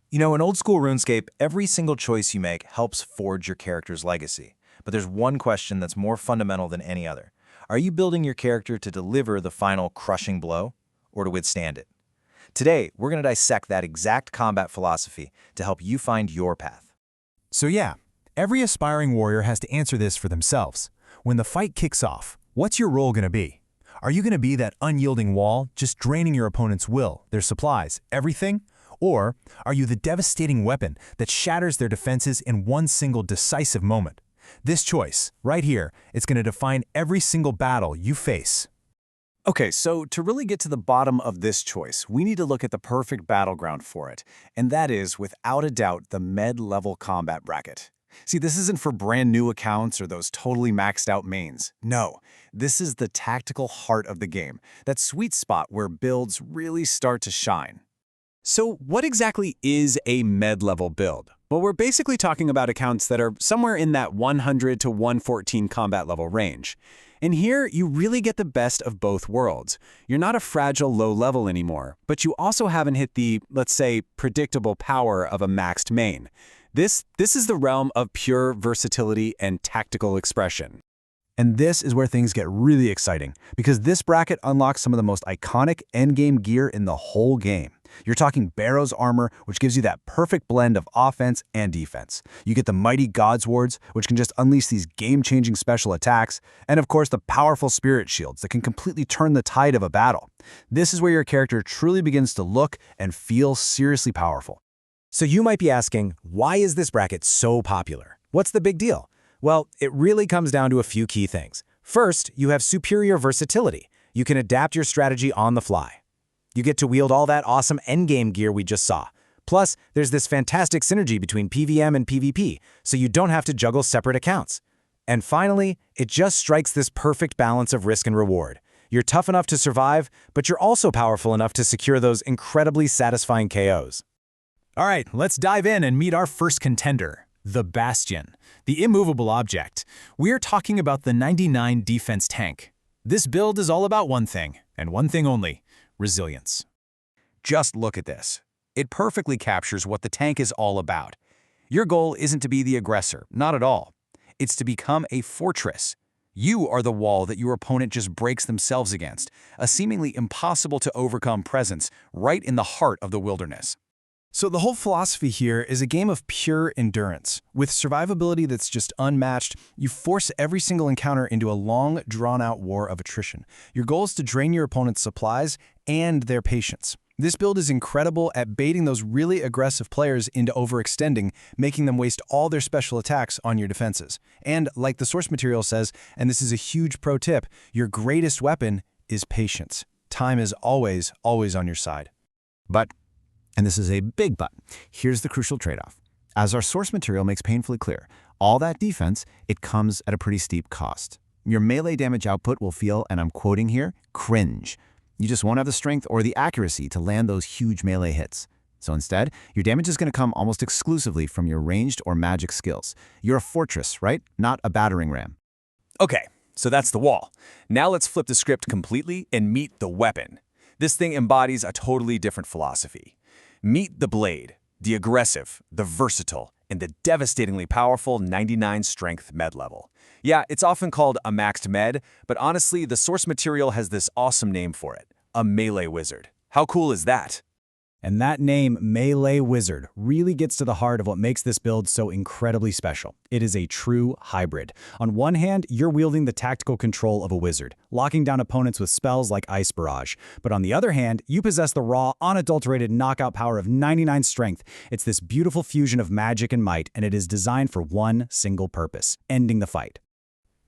You know, in old-school RuneScape, every single choice you make helps forge your character's legacy. But there's one question that's more fundamental than any other. Are you building your character to deliver the final crushing blow, or to withstand it? Today, we're going to dissect that exact combat philosophy to help you find your path. So yeah, every aspiring warrior has to answer this for themselves. When the fight kicks off, what's your role going to be? Are you going to be that unyielding wall, just draining your opponent's will, their supplies, everything? Or are you the devastating weapon that shatters their defenses in one single decisive moment? This choice, right here, is going to define every single battle you face. Okay, so to really get to the bottom of this choice, we need to look at the perfect battleground for it, and that is, without a doubt, the med-level combat bracket. See, this isn't for brand new accounts or those totally maxed out mains. No, this is the tactical heart of the game, that sweet spot where builds really start to shine. So what exactly is a med-level build? Well, we're basically talking about accounts that are somewhere in that 100 to 114 combat level range. And here, you really get the best of both worlds. You're not a fragile low level anymore, but you also haven't hit the, let's say, predictable power of a maxed main. This is the realm of pure versatility and tactical expression. And this is where things get really exciting, because this bracket unlocks some of the most iconic endgame gear in the whole game. You're talking Barrow's armor, which gives you that perfect blend of offense and defense. You get the mighty Godswords, which can just unleash these game-changing special attacks, and of course the powerful spirit shields that can completely turn the tide of a battle. This is where your character truly begins to look and feel seriously powerful. So you might be asking, why is this bracket so popular? What's the big deal? Well, it really comes down to a few key things. First, you have superior versatility. You can adapt your strategy on the fly. You get to wield all that awesome endgame gear we just saw. Plus, there's this fantastic synergy between PvM and PvP, so you don't have to juggle separate accounts. And finally, it just strikes this perfect balance of risk and reward. You're tough enough to survive, but you're also powerful enough to secure those incredibly satisfying KOs. All right, let's dive in and meet our first contender, the Bastion, the immovable object. We're talking about the 99 defense tank. This build is all about one thing, and one thing only: resilience. Just look at this. It perfectly captures what the tank is all about. Your goal isn't to be the aggressor, not at all. It's to become a fortress. You are the wall that your opponent just breaks themselves against, a seemingly impossible to overcome presence right in the heart of the wilderness. So the whole philosophy here is a game of pure endurance. With survivability that's just unmatched, you force every single encounter into a long, drawn-out war of attrition. Your goal is to drain your opponent's supplies and their patience. This build is incredible at baiting those really aggressive players into overextending, making them waste all their special attacks on your defenses. And like the source material says, and this is a huge pro tip, your greatest weapon is patience. Time is always, always on your side. But, and this is a big but, here's the crucial trade-off. As our source material makes painfully clear, all that defense, it comes at a pretty steep cost. Your melee damage output will feel, and I'm quoting here, cringe. You just won't have the strength or the accuracy to land those huge melee hits. So instead, your damage is going to come almost exclusively from your ranged or magic skills. You're a fortress, right? Not a battering ram. Okay, so that's the wall. Now let's flip the script completely and meet the weapon. This thing embodies a totally different philosophy. Meet the blade, the aggressive, the versatile, and the devastatingly powerful 99 strength med level. Yeah, it's often called a maxed med, but honestly, the source material has this awesome name for it, a melee wizard. How cool is that? And that name, Melee Wizard, really gets to the heart of what makes this build so incredibly special. It is a true hybrid. On one hand, you're wielding the tactical control of a wizard, locking down opponents with spells like Ice Barrage. But on the other hand, you possess the raw, unadulterated knockout power of 99 strength. It's this beautiful fusion of magic and might, and it is designed for one single purpose: ending the fight.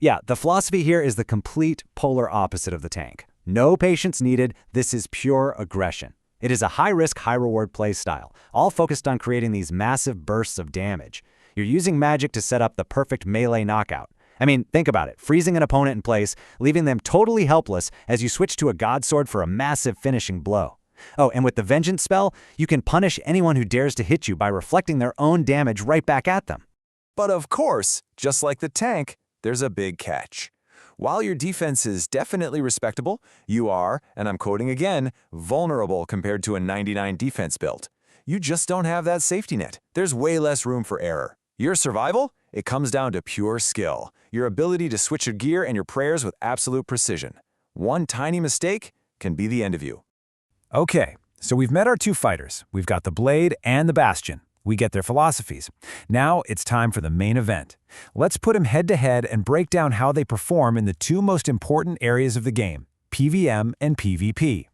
Yeah, the philosophy here is the complete polar opposite of the tank. No patience needed. This is pure aggression. It is a high-risk, high-reward play style, all focused on creating these massive bursts of damage. You're using magic to set up the perfect melee knockout. I mean, think about it, freezing an opponent in place, leaving them totally helpless as you switch to a Godsword for a massive finishing blow. Oh, and with the Vengeance spell, you can punish anyone who dares to hit you by reflecting their own damage right back at them. But of course, just like the tank, there's a big catch. While your defense is definitely respectable, you are, and I'm quoting again, vulnerable compared to a 99 defense build. You just don't have that safety net. There's way less room for error. Your survival? It comes down to pure skill. Your ability to switch your gear and your prayers with absolute precision. One tiny mistake can be the end of you. Okay, so we've met our two fighters. We've got the Blade and the Bastion. We get their philosophies. Now it's time for the main event. Let's put them head-to-head and break down how they perform in the two most important areas of the game, PvM and PvP.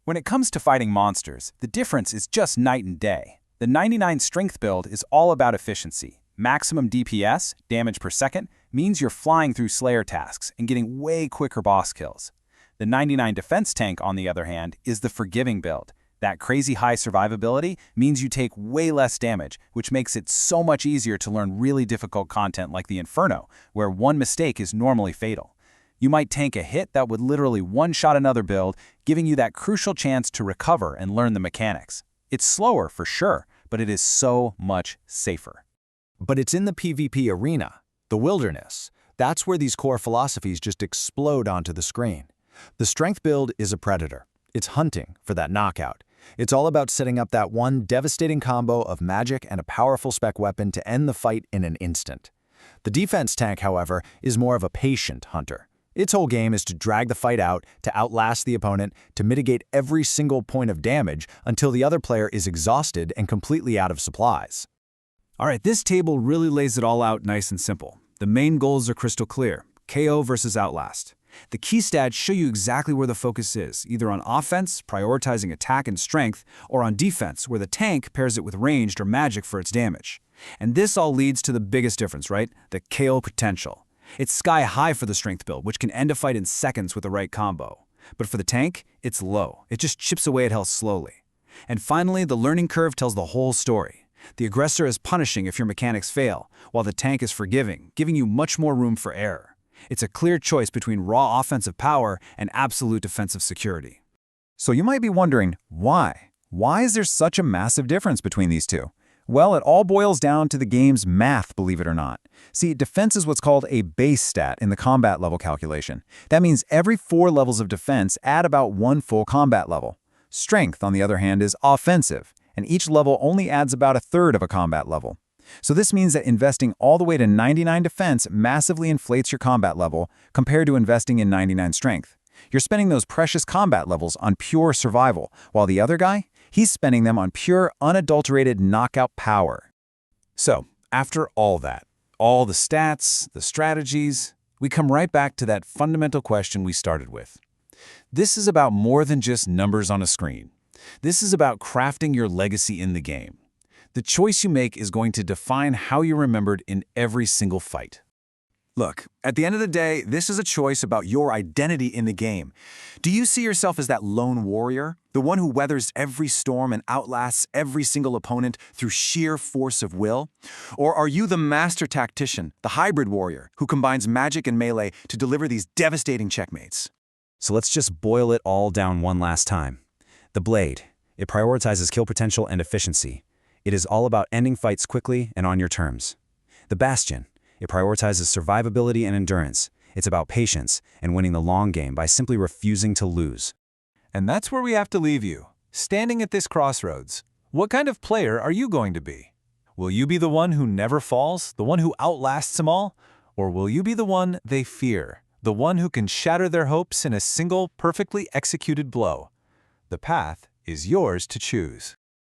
When it comes to fighting monsters, the difference is just night and day. The 99 strength build is all about efficiency. Maximum DPS, damage per second, means you're flying through Slayer tasks and getting way quicker boss kills. The 99 defense tank, on the other hand, is the forgiving build. That crazy high survivability means you take way less damage, which makes it so much easier to learn really difficult content like the Inferno, where one mistake is normally fatal. You might tank a hit that would literally one-shot another build, giving you that crucial chance to recover and learn the mechanics. It's slower for sure, but it is so much safer. But it's in the PvP arena, the wilderness. That's where these core philosophies just explode onto the screen. The strength build is a predator. It's hunting for that knockout. It's all about setting up that one devastating combo of magic and a powerful spec weapon to end the fight in an instant. The defense tank, however, is more of a patient hunter. Its whole game is to drag the fight out, to outlast the opponent, to mitigate every single point of damage until the other player is exhausted and completely out of supplies. All right, this table really lays it all out nice and simple. The main goals are crystal clear, KO versus Outlast. The key stats show you exactly where the focus is, either on offense, prioritizing attack and strength, or on defense, where the tank pairs it with ranged or magic for its damage. And this all leads to the biggest difference, right? The KO potential. It's sky high for the strength build, which can end a fight in seconds with the right combo. But for the tank, it's low. It just chips away at health slowly. And finally, the learning curve tells the whole story. The aggressor is punishing if your mechanics fail, while the tank is forgiving, giving you much more room for error. It's a clear choice between raw offensive power and absolute defensive security. So you might be wondering, why? Why is there such a massive difference between these two? Well, it all boils down to the game's math, believe it or not. See, defense is what's called a base stat in the combat level calculation. That means every 4 levels of defense add about 1 full combat level. Strength, on the other hand, is offensive, and each level only adds about 1/3 of a combat level. So this means that investing all the way to 99 defense massively inflates your combat level compared to investing in 99 strength. You're spending those precious combat levels on pure survival, while the other guy, he's spending them on pure, unadulterated knockout power. So, after all that, all the stats, the strategies, we come right back to that fundamental question we started with. This is about more than just numbers on a screen. This is about crafting your legacy in the game. The choice you make is going to define how you're remembered in every single fight. Look, at the end of the day, this is a choice about your identity in the game. Do you see yourself as that lone warrior, the one who weathers every storm and outlasts every single opponent through sheer force of will? Or are you the master tactician, the hybrid warrior, who combines magic and melee to deliver these devastating checkmates? So let's just boil it all down one last time. The Blade. It prioritizes kill potential and efficiency. It is all about ending fights quickly and on your terms. The Bastion. It prioritizes survivability and endurance. It's about patience and winning the long game by simply refusing to lose. And that's where we have to leave you, standing at this crossroads. What kind of player are you going to be? Will you be the one who never falls, the one who outlasts them all? Or will you be the one they fear, the one who can shatter their hopes in a single, perfectly executed blow? The path is yours to choose.